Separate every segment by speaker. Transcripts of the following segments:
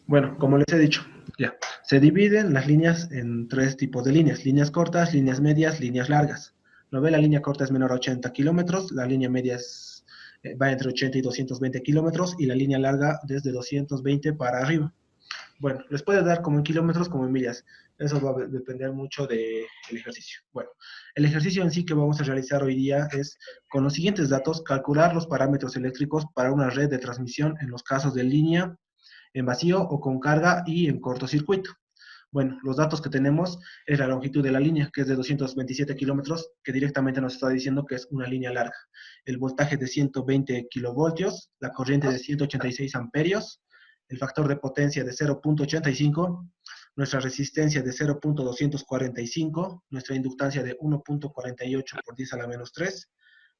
Speaker 1: Bueno, como les he dicho, ya, se dividen las líneas en tres tipos de líneas: líneas cortas, líneas medias, líneas largas. ¿No ve? La línea corta es menor a 80 kilómetros, la línea media va entre 80 y 220 kilómetros, y la línea larga desde 220 para arriba. Bueno, les puede dar como en kilómetros como en millas. Eso va a depender mucho del ejercicio. Bueno, el ejercicio en sí que vamos a realizar hoy día es, con los siguientes datos, calcular los parámetros eléctricos para una red de transmisión en los casos de línea, en vacío o con carga y en cortocircuito. Bueno, los datos que tenemos es la longitud de la línea, que es de 227 kilómetros, que directamente nos está diciendo que es una línea larga. El voltaje de 120 kilovoltios, la corriente de 186 amperios, el factor de potencia de 0.85, nuestra resistencia de 0.245, nuestra inductancia de 1.48 por 10 a la menos 3,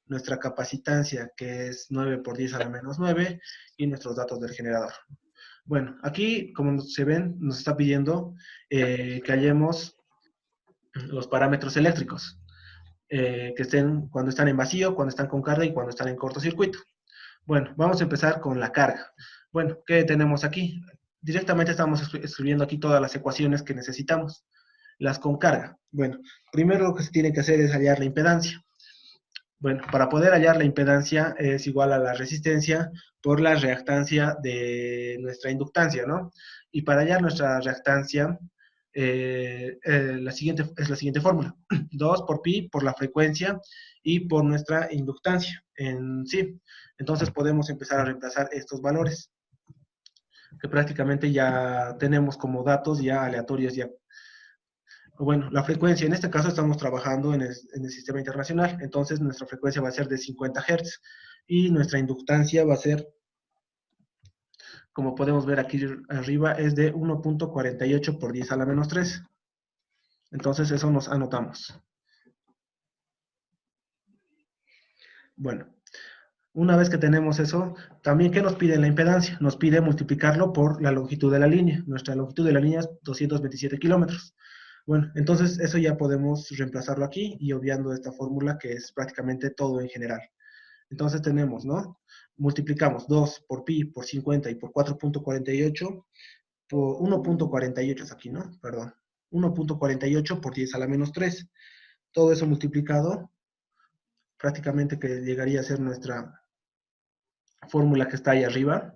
Speaker 1: nuestra capacitancia, que es 9 por 10 a la menos 9, y nuestros datos del generador. Bueno, aquí, como se ven, nos está pidiendo que hallemos los parámetros eléctricos, que estén cuando están en vacío, cuando están con carga y cuando están en cortocircuito. Bueno, vamos a empezar con la carga. Bueno, ¿qué tenemos aquí? Directamente estamos escribiendo aquí todas las ecuaciones que necesitamos. Las con carga. Bueno, primero lo que se tiene que hacer es hallar la impedancia. Bueno, para poder hallar la impedancia es igual a la resistencia por la reactancia de nuestra inductancia, ¿no? Y para hallar nuestra reactancia, es la siguiente fórmula: 2 por pi por la frecuencia y por nuestra inductancia en sí. Entonces podemos empezar a reemplazar estos valores, que prácticamente ya tenemos como datos ya aleatorios. Ya, bueno, la frecuencia, en este caso estamos trabajando en el sistema internacional, entonces nuestra frecuencia va a ser de 50 Hz y nuestra inductancia va a ser, como podemos ver aquí arriba, es de 1.48 por 10 a la menos 3. Entonces eso nos anotamos. Bueno, una vez que tenemos eso, también, ¿qué nos pide la impedancia? Nos pide multiplicarlo por la longitud de la línea. Nuestra longitud de la línea es 227 kilómetros. Bueno, entonces eso ya podemos reemplazarlo aquí y obviando esta fórmula, que es prácticamente todo en general. Entonces tenemos, ¿no? Multiplicamos 2 por pi por 50 y por 4.48, por 1.48 es aquí, ¿no? Perdón. 1.48 por 10 a la menos 3. Todo eso multiplicado, prácticamente que llegaría a ser nuestra fórmula que está ahí arriba.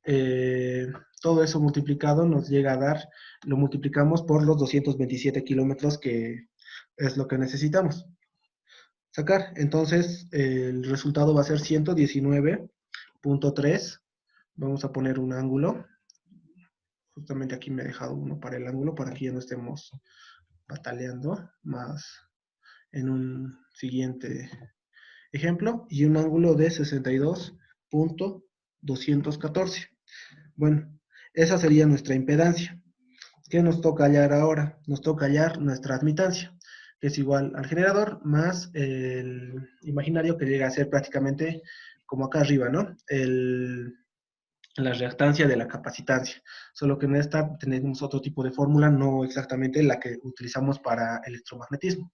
Speaker 1: Eh, Todo eso multiplicado nos llega a dar, lo multiplicamos por los 227 kilómetros, que es lo que necesitamos sacar. Entonces, el resultado va a ser 119.3. Vamos a poner un ángulo. Justamente aquí me he dejado uno para el ángulo, para que ya no estemos bataleando más en un siguiente ejemplo. Y un ángulo de 62.214. Bueno, esa sería nuestra impedancia. ¿Qué nos toca hallar ahora? Nos toca hallar nuestra admitancia, que es igual al generador más el imaginario, que llega a ser prácticamente como acá arriba, ¿no? La reactancia de la capacitancia. Solo que en esta tenemos otro tipo de fórmula, no exactamente la que utilizamos para electromagnetismo.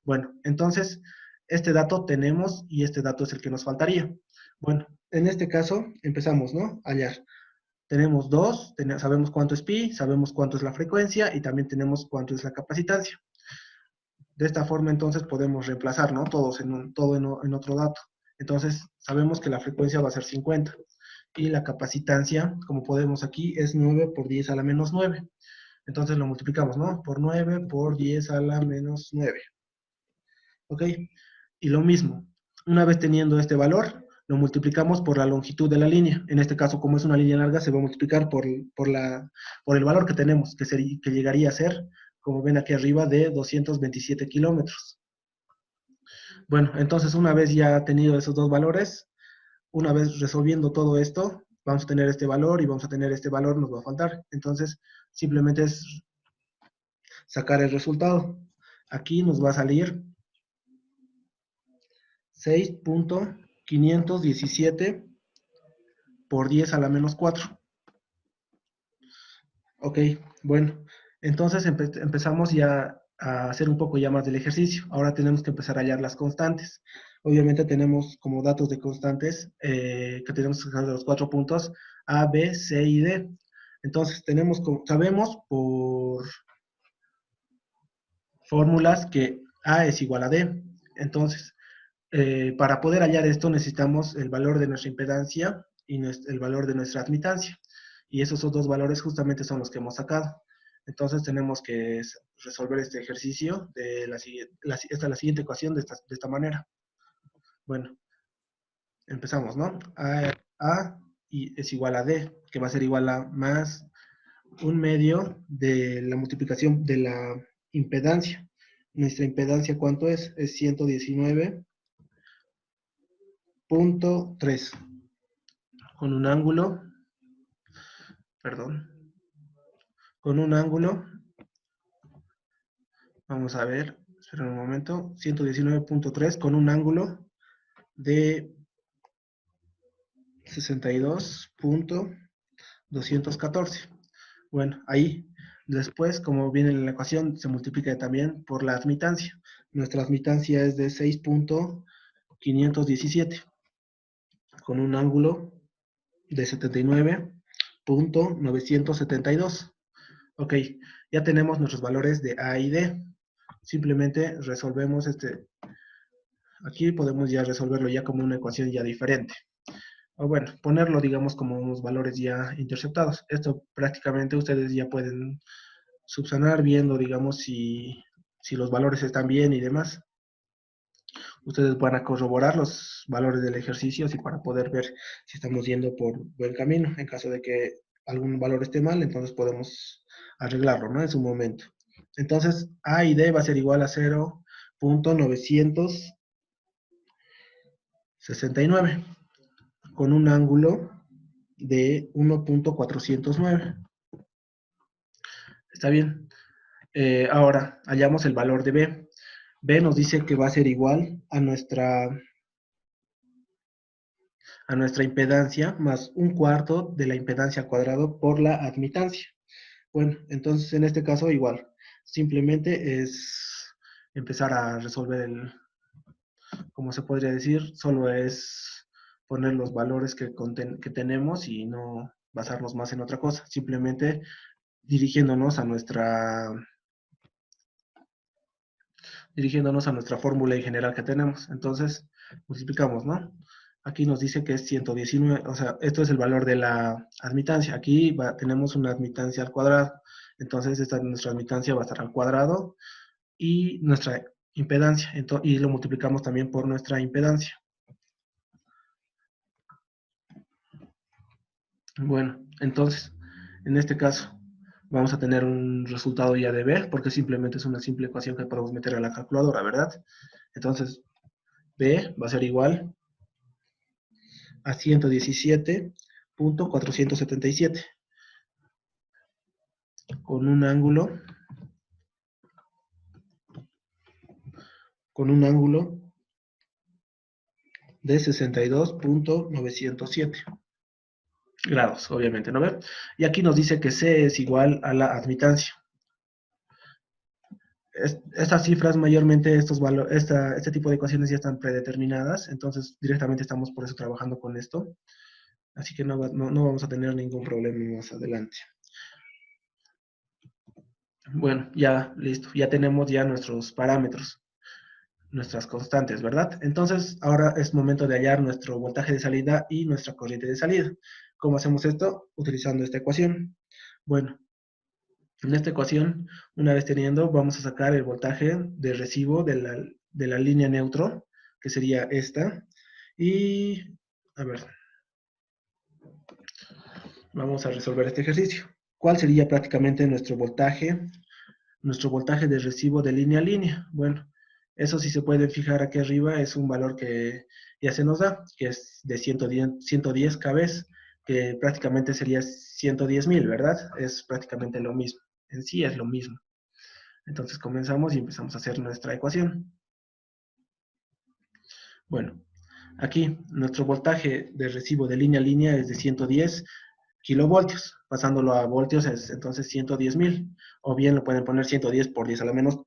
Speaker 1: Bueno, entonces, este dato tenemos y este dato es el que nos faltaría. Bueno, en este caso empezamos, ¿no? A hallar. Tenemos dos, sabemos cuánto es pi, sabemos cuánto es la frecuencia y también tenemos cuánto es la capacitancia. De esta forma, entonces, podemos reemplazar, ¿no? Todos en otro dato. Entonces, sabemos que la frecuencia va a ser 50 y la capacitancia, como podemos aquí, es 9 por 10 a la menos 9. Entonces lo multiplicamos, ¿no? Por 9 por 10 a la menos 9. ¿Ok? Y lo mismo, una vez teniendo este valor, lo multiplicamos por la longitud de la línea. En este caso, como es una línea larga, se va a multiplicar por el valor que tenemos, que llegaría a ser, como ven aquí arriba, de 227 kilómetros. Bueno, entonces una vez ya tenido esos dos valores, una vez resolviendo todo esto, vamos a tener este valor y vamos a tener este valor, nos va a faltar. Entonces, simplemente es sacar el resultado. Aquí nos va a salir 6.517 por 10 a la menos 4. Ok, bueno, entonces empezamos ya a hacer un poco ya más del ejercicio. Ahora tenemos que empezar a hallar las constantes. Obviamente tenemos como datos de constantes, que tenemos que sacar de los 4 puntos A, B, C y D. Entonces, sabemos por fórmulas que A es igual a D. Entonces, para poder hallar esto necesitamos el valor de nuestra impedancia y el valor de nuestra admitancia. Y esos dos valores justamente son los que hemos sacado. Entonces tenemos que resolver este ejercicio de la siguiente ecuación de esta manera. Bueno, empezamos, ¿no? A y es igual a D, que va a ser igual a más un medio de la multiplicación de la impedancia. Nuestra impedancia, ¿cuánto es? Es 119.3 con un ángulo, perdón, con un ángulo, vamos a ver, espera un momento, 119.3 con un ángulo de 62.214. Bueno, ahí, después, como viene en la ecuación, se multiplica también por la admitancia. Nuestra admitancia es de 6.517 con un ángulo de 79.972. Ok, ya tenemos nuestros valores de A y D. Simplemente resolvemos aquí podemos ya resolverlo ya como una ecuación ya diferente. O bueno, ponerlo digamos como unos valores ya interceptados. Esto prácticamente ustedes ya pueden subsanar viendo digamos si los valores están bien y demás. Ustedes van a corroborar los valores del ejercicio así para poder ver si estamos yendo por buen camino. En caso de que algún valor esté mal, entonces podemos arreglarlo, ¿no? En su momento. Entonces, A y D va a ser igual a 0.969 con un ángulo de 1.409. ¿Está bien? Ahora, hallamos el valor de B. B nos dice que va a ser igual a nuestra impedancia más un cuarto de la impedancia al cuadrado por la admitancia. Bueno, entonces en este caso igual, simplemente es empezar a resolver como se podría decir, solo es poner los valores que tenemos y no basarnos más en otra cosa, simplemente dirigiéndonos a nuestra fórmula en general que tenemos. Entonces, multiplicamos, ¿no? Aquí nos dice que es 119, o sea, esto es el valor de la admitancia. Aquí tenemos una admitancia al cuadrado. Entonces, nuestra admitancia va a estar al cuadrado y nuestra impedancia. Y lo multiplicamos también por nuestra impedancia. Bueno, entonces, en este caso, vamos a tener un resultado ya de B, porque simplemente es una simple ecuación que podemos meter a la calculadora, ¿verdad? Entonces, B va a ser igual a 117.477 con un ángulo de 62.907 grados, obviamente, ¿no ve? Y aquí nos dice que C es igual a la admitancia. Estas cifras mayormente, este tipo de ecuaciones ya están predeterminadas, entonces directamente estamos por eso trabajando con esto, así que no vamos a tener ningún problema más adelante. Bueno, ya listo, ya tenemos ya nuestros parámetros, nuestras constantes, ¿verdad? Entonces, ahora es momento de hallar nuestro voltaje de salida y nuestra corriente de salida. ¿Cómo hacemos esto? Utilizando esta ecuación. Bueno, en esta ecuación, una vez teniendo, vamos a sacar el voltaje de recibo de la línea neutro, que sería esta. Y, a ver, vamos a resolver este ejercicio. ¿Cuál sería prácticamente nuestro voltaje de recibo de línea a línea? Bueno, eso si se pueden fijar aquí arriba es un valor que ya se nos da, que es de 110 kb, que prácticamente sería 110.000, ¿verdad? Es prácticamente lo mismo. En sí es lo mismo. Entonces comenzamos y empezamos a hacer nuestra ecuación. Bueno, aquí nuestro voltaje de recibo de línea a línea es de 110 kilovoltios. Pasándolo a voltios es entonces 110.000. O bien lo pueden poner 110 por 10 a la menos,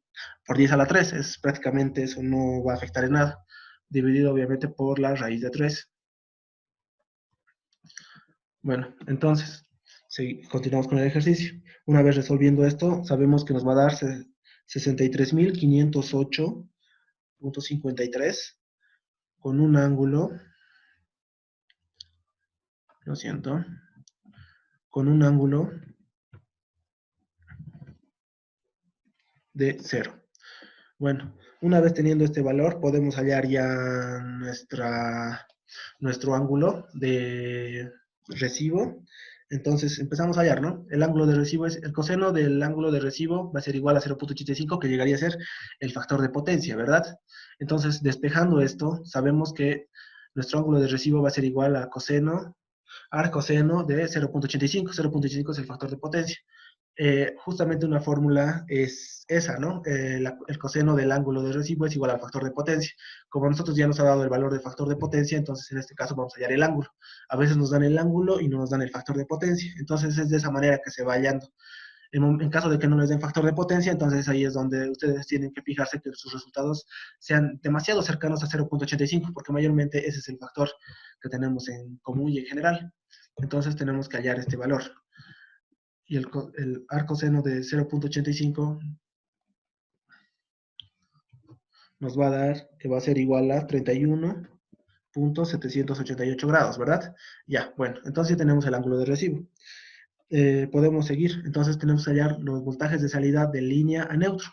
Speaker 1: por 10 a la 3. Es prácticamente eso no va a afectar en nada. Dividido obviamente por la raíz de 3. Bueno, entonces Sí, continuamos con el ejercicio. Una vez resolviendo esto, sabemos que nos va a dar 63.508.53 con un ángulo, lo siento, con un ángulo de 0. Bueno, una vez teniendo este valor, podemos hallar ya nuestro ángulo de recibo. Entonces empezamos a hallar, ¿no? El ángulo de recibo es, el coseno del ángulo de recibo va a ser igual a 0.85, que llegaría a ser el factor de potencia, ¿verdad? Entonces, despejando esto, sabemos que nuestro ángulo de recibo va a ser igual a coseno de 0.85. 0.85 es el factor de potencia. Justamente una fórmula es esa, ¿no? El coseno del ángulo de recibo es igual al factor de potencia. Como a nosotros ya nos ha dado el valor de factor de potencia, entonces en este caso vamos a hallar el ángulo. A veces nos dan el ángulo y no nos dan el factor de potencia. Entonces es de esa manera que se va hallando. En caso de que no les den factor de potencia, entonces ahí es donde ustedes tienen que fijarse que sus resultados sean demasiado cercanos a 0.85, porque mayormente ese es el factor que tenemos en común y en general. Entonces tenemos que hallar este valor. Y el arcoseno de 0.85 nos va a dar que va a ser igual a 31.788 grados, ¿verdad? Ya, bueno, entonces tenemos el ángulo de recibo. Podemos seguir, entonces tenemos que hallar los voltajes de salida de línea a neutro,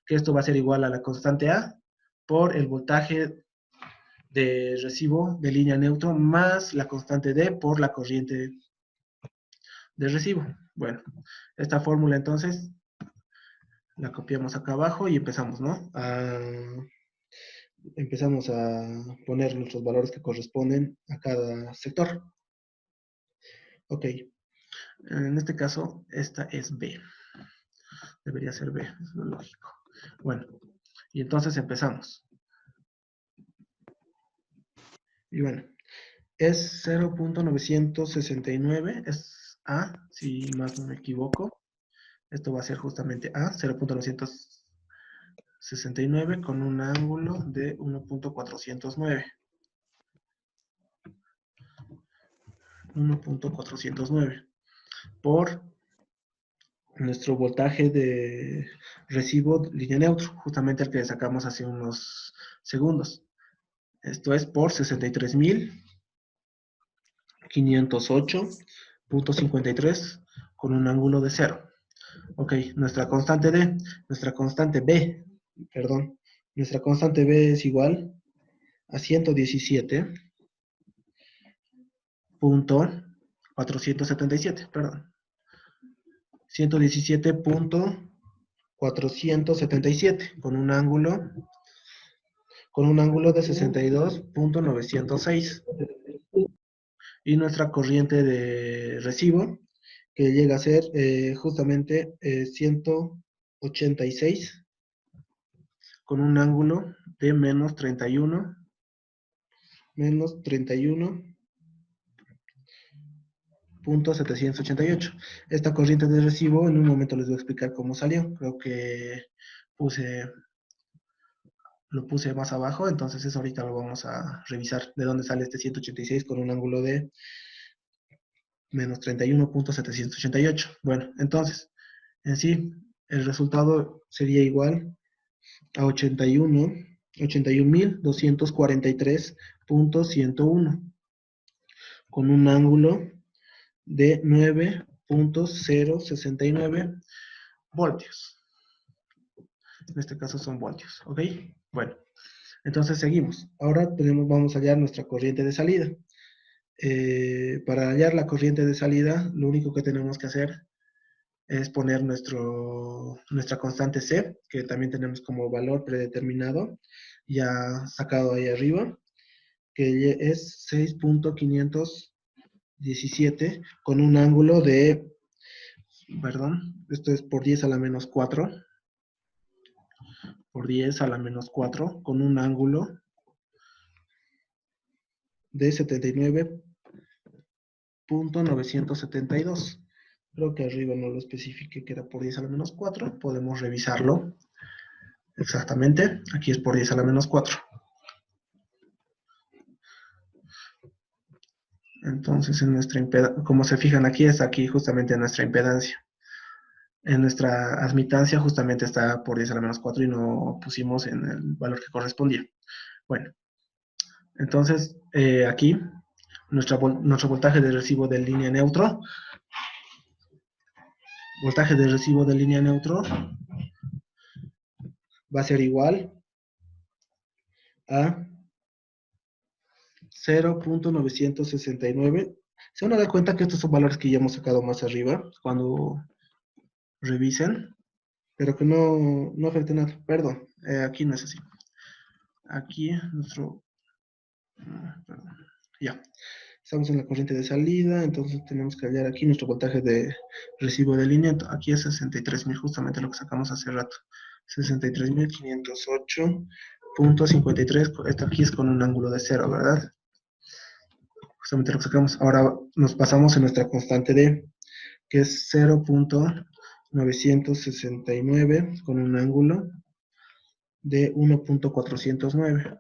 Speaker 1: que esto va a ser igual a la constante A por el voltaje de recibo de línea a neutro más la constante D por la corriente de recibo. Bueno, esta fórmula entonces la copiamos acá abajo y empezamos, ¿no? Empezamos a poner nuestros valores que corresponden a cada sector. Ok, en este caso, esta es B. Debería ser B, es lo lógico. Bueno, y entonces empezamos. Y bueno, es 0.969, es A, si más no me equivoco. Esto va a ser justamente A, 0.969 con un ángulo de 1.409. 1.409 por nuestro voltaje de recibo línea neutro, justamente el que sacamos hace unos segundos. Esto es por 63.508.53 con un ángulo de 0. Ok, nuestra constante B, perdón, nuestra constante B es igual a 117.477, perdón. 117.477 con un ángulo de 62.906. Y nuestra corriente de recibo, que llega a ser justamente 186 con un ángulo de menos 31.788. Esta corriente de recibo, en un momento les voy a explicar cómo salió. Creo que lo puse más abajo, entonces eso ahorita lo vamos a revisar de dónde sale este 186 con un ángulo de menos 31.788. Bueno, entonces, en sí, el resultado sería igual a 81.243.101 con un ángulo de 9.069 voltios. En este caso son voltios, ¿ok? Bueno, entonces seguimos. Ahora vamos a hallar nuestra corriente de salida. Para hallar la corriente de salida, lo único que tenemos que hacer es poner nuestra constante C, que también tenemos como valor predeterminado, ya sacado ahí arriba, que es 6.517 con un ángulo de, perdón, esto es por 10 a la menos 4, por 10 a la menos 4, con un ángulo de 79.972. Creo que arriba no lo especifique que era por 10 a la menos 4. Podemos revisarlo exactamente. Aquí es por 10 a la menos 4. Entonces, en nuestra como se fijan aquí, es aquí justamente nuestra impedancia. En nuestra admitancia justamente está por 10 a la menos 4 y no pusimos en el valor que correspondía. Bueno, entonces aquí nuestro voltaje de recibo de línea neutro, va a ser igual a 0.969. Se van a dar cuenta que estos son valores que ya hemos sacado más arriba cuando revisen, pero que no afecte nada. Perdón, aquí no es así. Aquí perdón, ya. Estamos en la corriente de salida, entonces tenemos que hallar aquí nuestro voltaje de recibo de línea. Aquí es 63.000, justamente lo que sacamos hace rato. 63.508.53. Esto aquí es con un ángulo de 0, ¿verdad? Justamente lo que sacamos. Ahora nos pasamos en nuestra constante D, que es 0.969 con un ángulo de 1.409.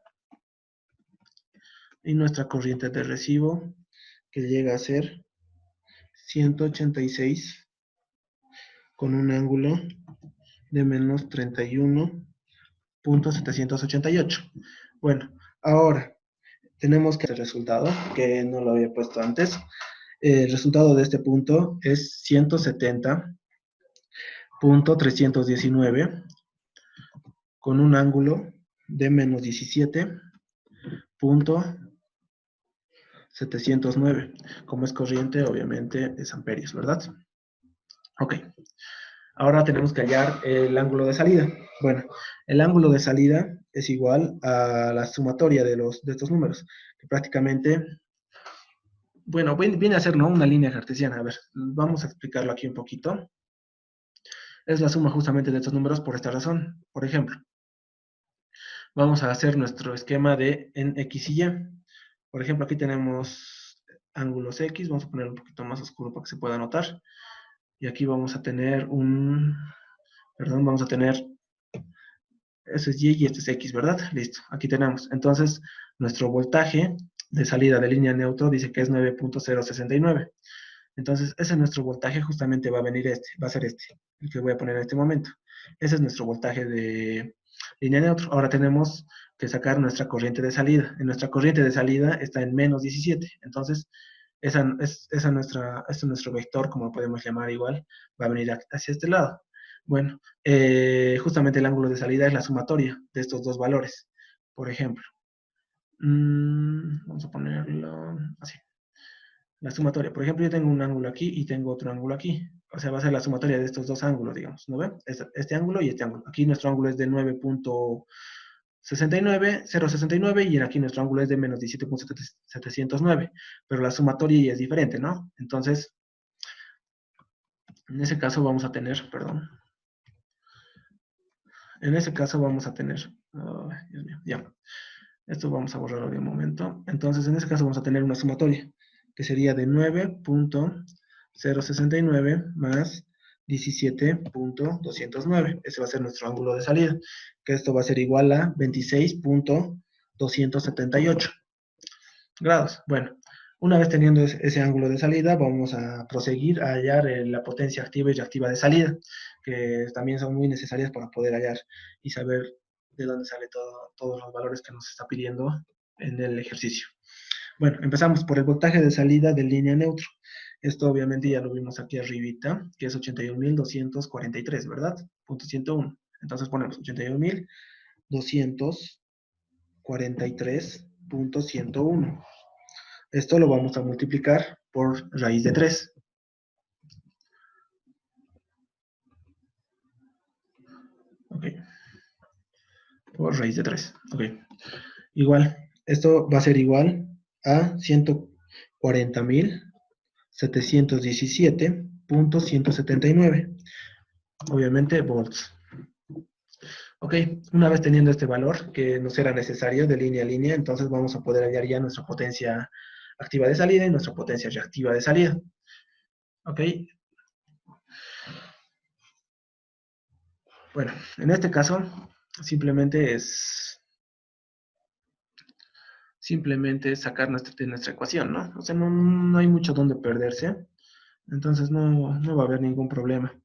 Speaker 1: Y nuestra corriente de recibo, que llega a ser 186 con un ángulo de menos 31.788. Bueno, ahora tenemos que el resultado, que no lo había puesto antes. El resultado de este punto es 170.319 con un ángulo de menos 17.709. Como es corriente, obviamente es amperios, ¿verdad? Ok. Ahora tenemos que hallar el ángulo de salida. Bueno, el ángulo de salida es igual a la sumatoria de estos números, que prácticamente, bueno, viene a ser, ¿no?, una línea cartesiana. A ver, vamos a explicarlo aquí un poquito. Es la suma justamente de estos números por esta razón. Por ejemplo, vamos a hacer nuestro esquema de en X y Y. Por ejemplo, aquí tenemos ángulos X, vamos a poner un poquito más oscuro para que se pueda notar. Y aquí vamos a tener vamos a tener, eso es Y y este es X, ¿verdad? Listo, aquí tenemos. Entonces, nuestro voltaje de salida de línea neutro dice que es 9.069. Entonces, ese es nuestro voltaje, justamente va a venir va a ser el que voy a poner en este momento. Ese es nuestro voltaje de línea neutro. Ahora tenemos que sacar nuestra corriente de salida. En nuestra corriente de salida está en menos 17. Entonces, ese es nuestro vector, como lo podemos llamar igual, va a venir hacia este lado. Bueno, justamente el ángulo de salida es la sumatoria de estos dos valores. Por ejemplo, vamos a ponerlo así. La sumatoria. Por ejemplo, yo tengo un ángulo aquí y tengo otro ángulo aquí. O sea, va a ser la sumatoria de estos dos ángulos, digamos, ¿no ven? Este ángulo y este ángulo. Aquí nuestro ángulo es de 9.69, y aquí nuestro ángulo es de menos 17.709. Pero la sumatoria ya es diferente, ¿no? Entonces, en ese caso vamos a tener, perdón. En ese caso vamos a tener, oh, Dios mío, ya. Esto vamos a borrarlo de un momento. Entonces, en ese caso vamos a tener una sumatoria, que sería de 9.069 más 17.209. Ese va a ser nuestro ángulo de salida, que esto va a ser igual a 26.278 grados. Bueno, una vez teniendo ese ángulo de salida, vamos a proseguir a hallar la potencia activa y reactiva de salida, que también son muy necesarias para poder hallar y saber de dónde sale todos los valores que nos está pidiendo en el ejercicio. Bueno, empezamos por el voltaje de salida de línea neutro. Esto obviamente ya lo vimos aquí arribita, que es 81.243, ¿verdad? Punto 101. Entonces ponemos 81.243.101. Esto lo vamos a multiplicar por raíz de 3. Ok. Por raíz de 3. Ok. Igual, esto va a ser igual a 140.717.179. Obviamente, volts. Ok, una vez teniendo este valor, que nos era necesario de línea a línea, entonces vamos a poder hallar ya nuestra potencia activa de salida y nuestra potencia reactiva de salida. Ok. Bueno, en este caso, simplemente simplemente sacar de nuestra ecuación, ¿no? O sea, no hay mucho donde perderse, entonces no va a haber ningún problema,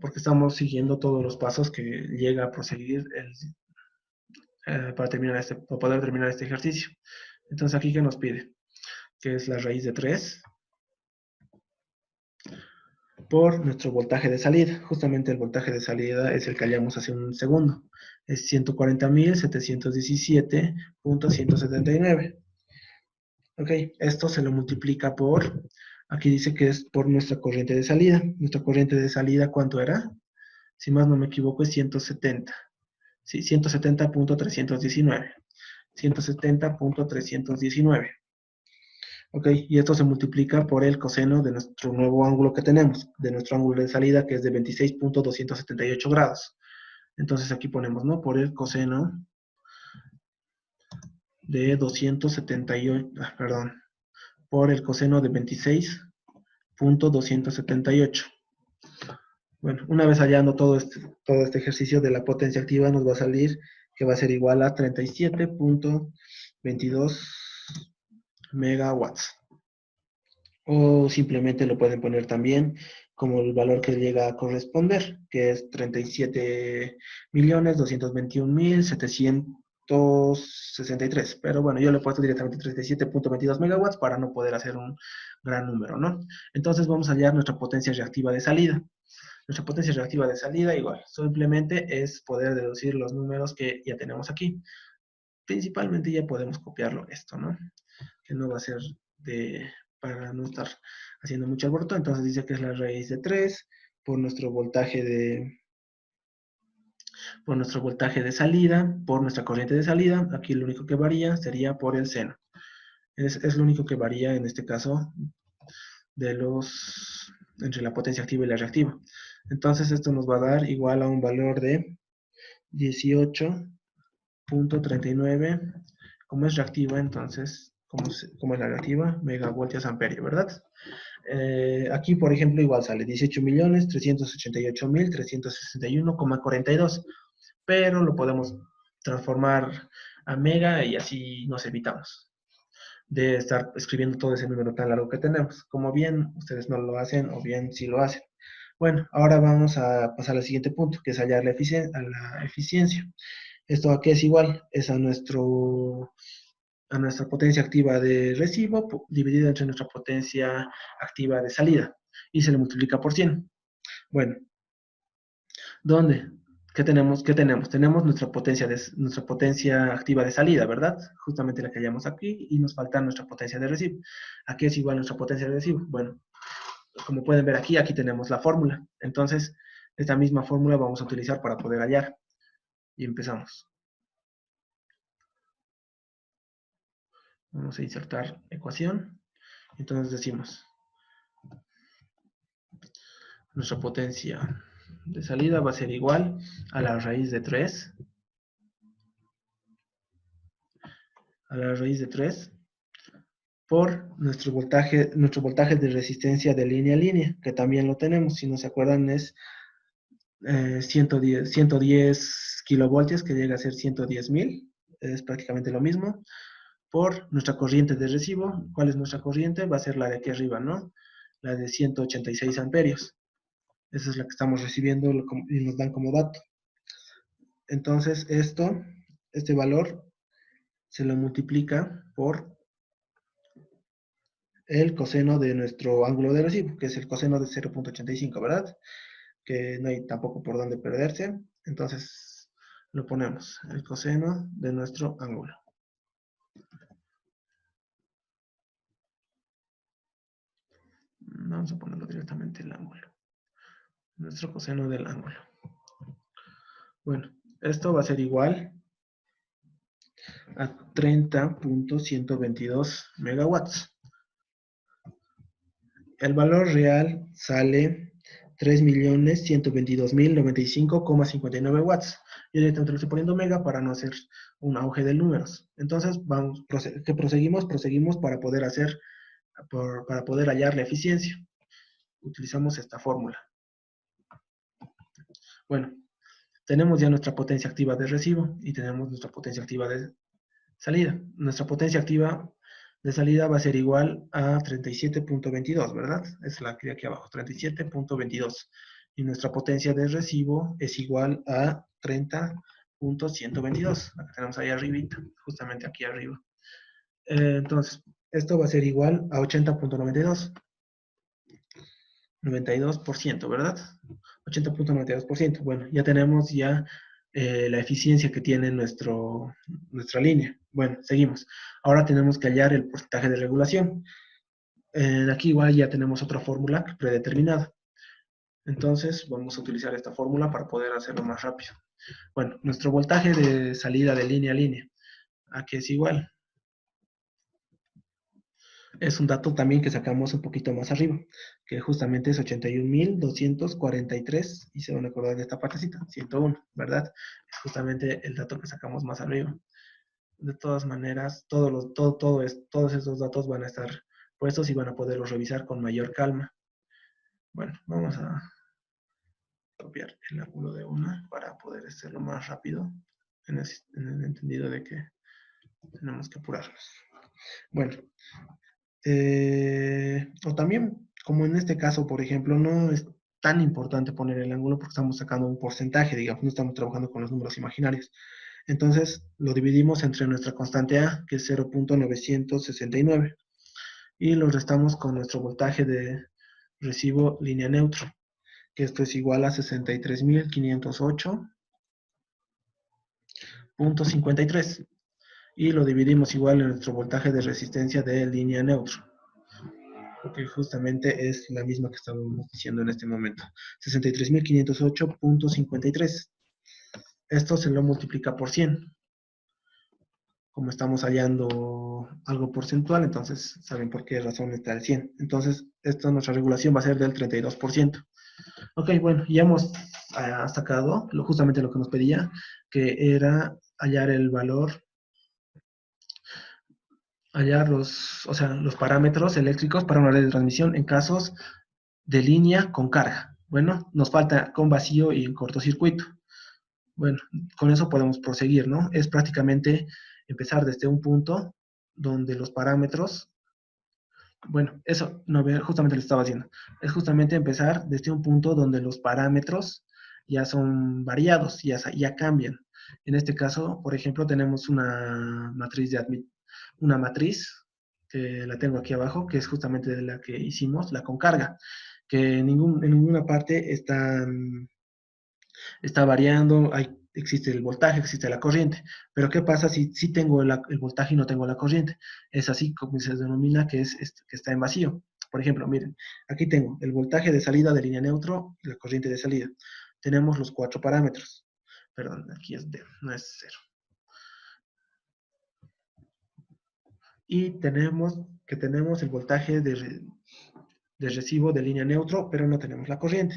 Speaker 1: porque estamos siguiendo todos los pasos que llega a proseguir para poder terminar este ejercicio. Entonces, aquí, ¿qué nos pide? Que es la raíz de 3 por nuestro voltaje de salida. Justamente el voltaje de salida es el que hallamos hace un segundo. Es 140.717.179. Ok, esto se lo multiplica por, aquí dice que es por nuestra corriente de salida. Nuestra corriente de salida, ¿cuánto era? Si más no me equivoco, es 170. Sí, 170.319. 170.319. Ok, y esto se multiplica por el coseno de nuestro nuevo ángulo que tenemos, de nuestro ángulo de salida, que es de 26.278 grados. Entonces aquí ponemos, ¿no? Por el coseno de 278, perdón, por el coseno de 26.278. Bueno, una vez hallando todo este ejercicio de la potencia activa, nos va a salir que va a ser igual a 37.22 megawatts. O simplemente lo pueden poner también como el valor que llega a corresponder, que es 37.221.763. Pero bueno, yo le he puesto directamente 37.22 megawatts para no poder hacer un gran número, ¿no? Entonces vamos a hallar nuestra potencia reactiva de salida. Nuestra potencia reactiva de salida igual, simplemente es poder deducir los números que ya tenemos aquí. Principalmente ya podemos copiarlo esto, ¿no? Que no va a ser para no estar haciendo mucho alboroto. Entonces dice que es la raíz de 3 por nuestro voltaje de salida, por nuestra corriente de salida. Aquí lo único que varía sería por el seno. Es lo único que varía en este caso entre la potencia activa y la reactiva. Entonces esto nos va a dar igual a un valor de 18.39. Como es reactiva, entonces, como es la reactiva, megavoltios amperio, ¿verdad? Aquí, por ejemplo, igual sale 18.388.361,42, pero lo podemos transformar a mega y así nos evitamos de estar escribiendo todo ese número tan largo que tenemos. Como bien ustedes no lo hacen o bien sí lo hacen. Bueno, ahora vamos a pasar al siguiente punto, que es hallar la eficiencia. Esto aquí es igual, es a nuestra potencia activa de recibo dividida entre nuestra potencia activa de salida y se le multiplica por 100. Bueno, ¿dónde? ¿Qué tenemos? Tenemos nuestra potencia activa de salida, ¿verdad? Justamente la que hallamos aquí y nos falta nuestra potencia de recibo. Aquí es igual nuestra potencia de recibo. Bueno, como pueden ver aquí tenemos la fórmula. Entonces, esta misma fórmula vamos a utilizar para poder hallar. Y empezamos. Vamos a insertar ecuación. Entonces decimos, nuestra potencia de salida va a ser igual a la raíz de 3 por nuestro voltaje de resistencia de línea a línea, que también lo tenemos, si no se acuerdan es 110 kilovoltios, que llega a ser 110.000, es prácticamente lo mismo, por nuestra corriente de recibo. ¿Cuál es nuestra corriente? Va a ser la de aquí arriba, ¿no? La de 186 amperios. Esa es la que estamos recibiendo y nos dan como dato. Entonces, este valor se lo multiplica por el coseno de nuestro ángulo de recibo, que es el coseno de 0.85, ¿verdad? Que no hay tampoco por dónde perderse. Entonces, lo ponemos, el coseno de nuestro ángulo. Vamos a ponerlo directamente el ángulo. Nuestro coseno del ángulo. Bueno, esto va a ser igual a 30.122 megawatts. El valor real sale 3.122.095,59 watts. Yo directamente lo estoy poniendo mega para no hacer un auge de números. Entonces, proseguimos para poder hallar la eficiencia. Utilizamos esta fórmula. Bueno, tenemos ya nuestra potencia activa de recibo y tenemos nuestra potencia activa salida. Nuestra potencia activa de salida va a ser igual a 37.22, ¿verdad? Es la que hay aquí abajo, 37.22. Y nuestra potencia de recibo es igual a 30.122, la que tenemos ahí arribita, justamente aquí arriba. Entonces, esto va a ser igual a 80.92. 92%, ¿verdad? 80.92%. Bueno, ya tenemos ya la eficiencia que tiene nuestra línea. Bueno, seguimos. Ahora tenemos que hallar el porcentaje de regulación. Aquí igual ya tenemos otra fórmula predeterminada. Entonces, vamos a utilizar esta fórmula para poder hacerlo más rápido. Bueno, nuestro voltaje de salida de línea a línea, aquí es igual. Es un dato también que sacamos un poquito más arriba, que justamente es 81.243, y se van a acordar de esta partecita, 101, ¿verdad? Es justamente el dato que sacamos más arriba. De todas maneras, todos esos datos van a estar puestos y van a poderlos revisar con mayor calma. Bueno, vamos a copiar el ángulo de una para poder hacerlo más rápido, en el entendido de que tenemos que apurarnos. Bueno, o también, como en este caso, por ejemplo, no es tan importante poner el ángulo porque estamos sacando un porcentaje, digamos, no estamos trabajando con los números imaginarios. Entonces, lo dividimos entre nuestra constante A, que es 0.969, y lo restamos con nuestro voltaje de recibo línea neutro, que esto es igual a 63.508.53. Y lo dividimos igual en nuestro voltaje de resistencia de línea neutro, porque justamente es la misma que estábamos diciendo en este momento. 63.508.53. Esto se lo multiplica por 100. Como estamos hallando algo porcentual, entonces saben por qué razón está el 100. Entonces, nuestra regulación va a ser del 32%. Ok, bueno, ya hemos sacado justamente lo que nos pedía, que era hallar el valor, hallar los parámetros eléctricos para una red de transmisión en casos de línea con carga. Bueno, nos falta con vacío y en cortocircuito. Bueno, con eso podemos proseguir, ¿no? Es prácticamente empezar desde un punto donde los parámetros, bueno, eso no, justamente lo estaba haciendo, es justamente empezar desde un punto donde los parámetros ya son variados, ya cambian. En este caso, por ejemplo, tenemos una matriz una matriz que la tengo aquí abajo, que es justamente de la que hicimos, la con carga, que en ninguna parte está variando, existe el voltaje, existe la corriente. Pero ¿qué pasa si tengo el voltaje y no tengo la corriente? Es así como se denomina que está en vacío. Por ejemplo, miren, aquí tengo el voltaje de salida de línea neutro y la corriente de salida. Tenemos los 4 parámetros. Perdón, aquí es D, no es 0. Y tenemos el voltaje de recibo de línea neutro, pero no tenemos la corriente.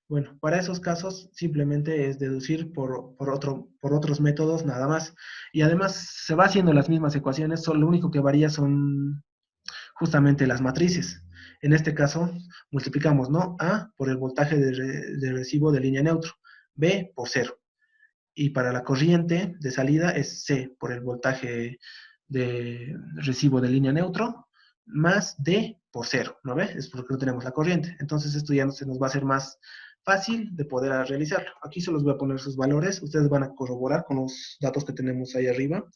Speaker 1: Bueno, para esos casos simplemente es deducir por otros métodos nada más. Y además se va haciendo las mismas ecuaciones, solo lo único que varía son justamente las matrices. En este caso, multiplicamos, ¿no? A por el voltaje de recibo de línea neutro, B por 0. Y para la corriente de salida es C por el voltaje de recibo de línea neutro, más D por 0, ¿no ves? Es porque no tenemos la corriente. Entonces esto ya se nos va a hacer más fácil de poder realizarlo. Aquí se los voy a poner sus valores. Ustedes van a corroborar con los datos que tenemos ahí arriba,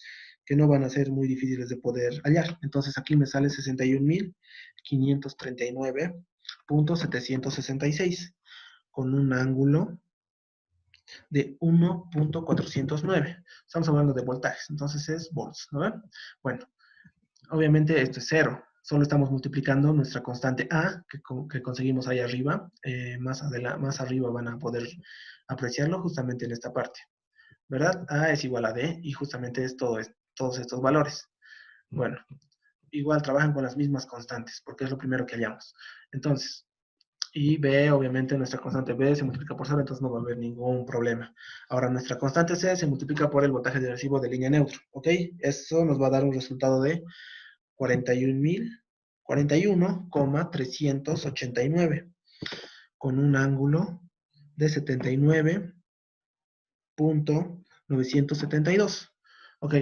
Speaker 1: que no van a ser muy difíciles de poder hallar. Entonces aquí me sale 61.539.766 con un ángulo de 1.409. Estamos hablando de voltajes, entonces es volts, ¿no ven? Bueno, obviamente esto es cero. Solo estamos multiplicando nuestra constante A, que conseguimos ahí arriba. Más arriba van a poder apreciarlo justamente en esta parte, ¿verdad? A es igual a D y justamente es todos estos valores. Bueno, igual trabajan con las mismas constantes, porque es lo primero que hallamos. Entonces, y B, obviamente nuestra constante B se multiplica por 0, entonces no va a haber ningún problema. Ahora nuestra constante C se multiplica por el voltaje de recibo de línea neutro, ¿ok? Eso nos va a dar un resultado de 41.389 con un ángulo de 79.972. Ok,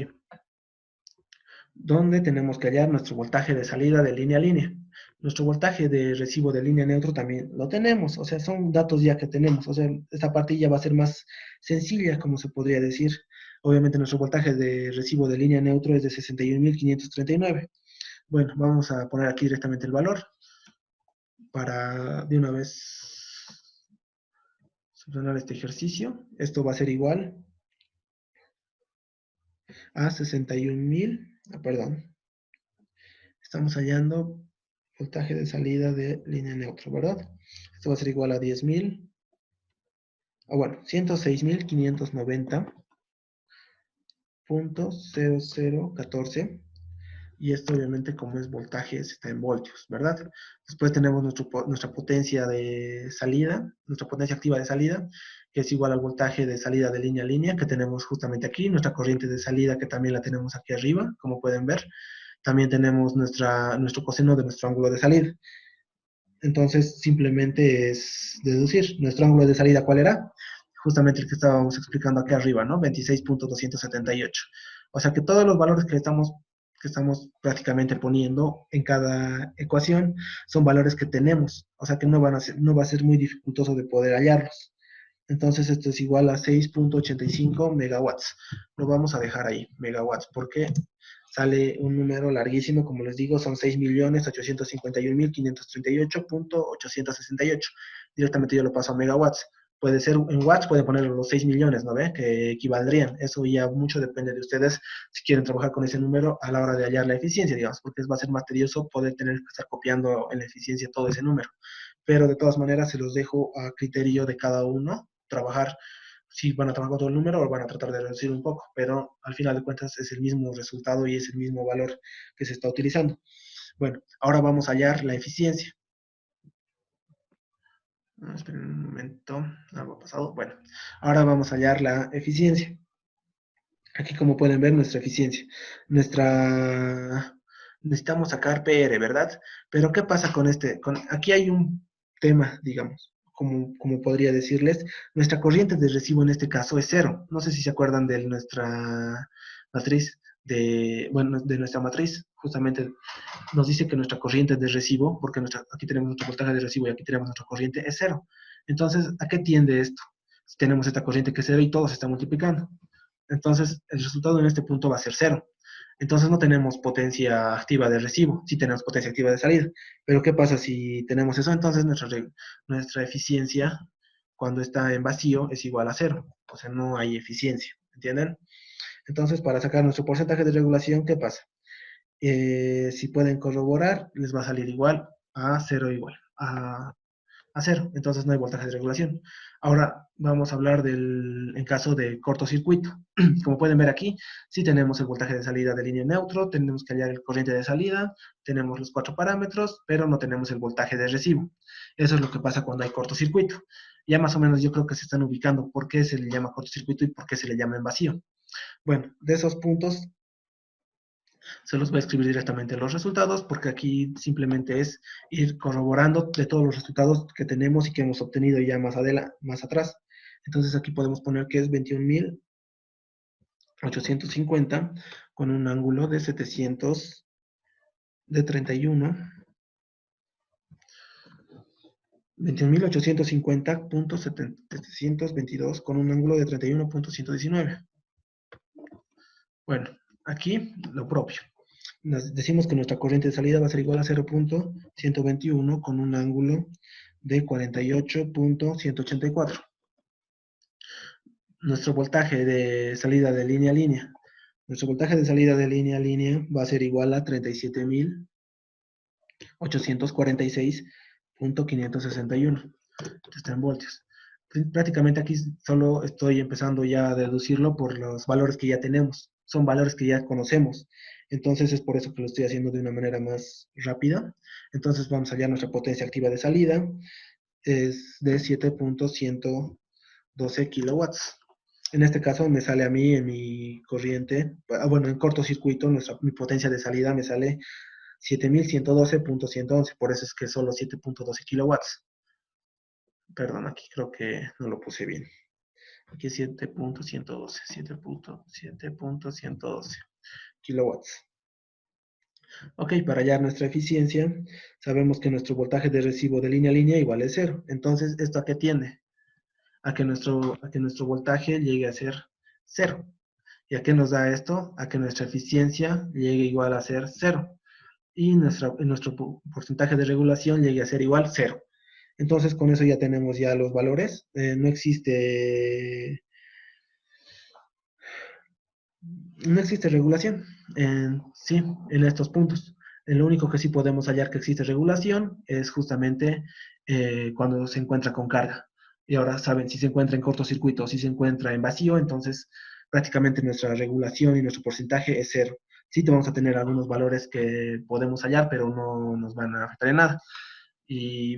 Speaker 1: donde tenemos que hallar nuestro voltaje de salida de línea a línea. Nuestro voltaje de recibo de línea neutro también lo tenemos, o sea, son datos ya que tenemos, o sea, esta parte ya va a ser más sencilla, como se podría decir. Obviamente nuestro voltaje de recibo de línea neutro es de 61.539. Bueno, vamos a poner aquí directamente el valor para de una vez solucionar este ejercicio. Esto va a ser igual a 61.000, perdón, estamos hallando voltaje de salida de línea neutro, ¿verdad? Esto va a ser igual a 10.000, bueno, 106.590.0014. Y esto obviamente como es voltaje está en voltios, ¿verdad? Después tenemos nuestra potencia de salida, nuestra potencia activa de salida, que es igual al voltaje de salida de línea a línea que tenemos justamente aquí, nuestra corriente de salida que también la tenemos aquí arriba, como pueden ver. También tenemos nuestro coseno de nuestro ángulo de salida. Entonces simplemente es deducir, nuestro ángulo de salida, ¿cuál era? Justamente el que estábamos explicando aquí arriba, ¿no? 26.278. O sea que todos los valores que estamos prácticamente poniendo en cada ecuación son valores que tenemos. O sea que no va a ser muy dificultoso de poder hallarlos. Entonces esto es igual a 6.85 megawatts. Lo vamos a dejar ahí, megawatts, porque sale un número larguísimo, como les digo, son 6.851.538.868. Directamente yo lo paso a megawatts. Puede ser en watts, puede ponerlo los 6 millones, ¿no ve? Que equivaldrían. Eso ya mucho depende de ustedes si quieren trabajar con ese número a la hora de hallar la eficiencia, digamos, porque va a ser más tedioso poder tener que estar copiando en la eficiencia todo ese número. Pero de todas maneras se los dejo a criterio de cada uno trabajar si van a trabajar con todo el número o van a tratar de reducir un poco, pero al final de cuentas es el mismo resultado y es el mismo valor que se está utilizando. Bueno, ahora vamos a hallar la eficiencia. Esperen un momento, algo ha pasado. Bueno, ahora vamos a hallar la eficiencia. Aquí como pueden ver nuestra eficiencia. Necesitamos sacar PR, ¿verdad? Pero ¿qué pasa con aquí hay un tema, digamos, como podría decirles, nuestra corriente de recibo en este caso es cero. No sé si se acuerdan de nuestra matriz, bueno, de nuestra matriz, justamente nos dice que nuestra corriente de recibo, porque aquí tenemos nuestro voltaje de recibo y aquí tenemos nuestra corriente, es cero. Entonces, ¿a qué tiende esto? Tenemos esta corriente que es cero y todo se está multiplicando. Entonces, el resultado en este punto va a ser cero. Entonces, no tenemos potencia activa de recibo, sí tenemos potencia activa de salida. Pero, ¿qué pasa si tenemos eso? Entonces, nuestra eficiencia, cuando está en vacío, es igual a cero. O sea, no hay eficiencia, ¿entienden? Entonces, para sacar nuestro porcentaje de regulación, ¿qué pasa? Si pueden corroborar, les va a salir igual a cero igual, a cero, entonces no hay voltaje de regulación. Ahora vamos a hablar en caso de cortocircuito. Como pueden ver aquí, sí tenemos el voltaje de salida de línea neutro, tenemos que hallar el corriente de salida, tenemos los 4 parámetros, pero no tenemos el voltaje de recibo. Eso es lo que pasa cuando hay cortocircuito. Ya más o menos yo creo que se están ubicando por qué se le llama cortocircuito y por qué se le llama en vacío. Bueno, de esos puntos se los voy a escribir directamente en los resultados porque aquí simplemente es ir corroborando de todos los resultados que tenemos y que hemos obtenido ya más atrás. Entonces aquí podemos poner que es 21.850 con un ángulo de 31, 21.850.722 con un ángulo de 31.119. Bueno, aquí lo propio. Decimos que nuestra corriente de salida va a ser igual a 0.121 con un ángulo de 48.184. Nuestro voltaje de salida de línea a línea. Nuestro voltaje de salida de línea a línea va a ser igual a 37.846.561. Está en voltios. Prácticamente aquí solo estoy empezando ya a deducirlo por los valores que ya tenemos. Son valores que ya conocemos. Entonces es por eso que lo estoy haciendo de una manera más rápida. Entonces vamos allá a nuestra potencia activa de salida. Es de 7.112 kilowatts. En este caso me sale a mí en mi corriente, bueno, en cortocircuito, mi potencia de salida me sale 7.112.111. Por eso es que solo 7.12 kilowatts. Perdón, aquí creo que no lo puse bien. Aquí es 7.112 kilowatts. Ok, para hallar nuestra eficiencia, sabemos que nuestro voltaje de recibo de línea a línea igual es cero. Entonces, ¿esto a qué tiende? A que nuestro voltaje llegue a ser cero. ¿Y a qué nos da esto? A que nuestra eficiencia llegue igual a ser cero. Y nuestro porcentaje de regulación llegue a ser igual cero. Entonces, con eso ya tenemos ya los valores. No existe regulación sí, en estos puntos. Lo único que sí podemos hallar que existe regulación es justamente cuando se encuentra con carga. Y ahora saben, si se encuentra en cortocircuito o si se encuentra en vacío, entonces prácticamente nuestra regulación y nuestro porcentaje es cero. Sí, te vamos a tener algunos valores que podemos hallar, pero no nos van a afectar en nada. Y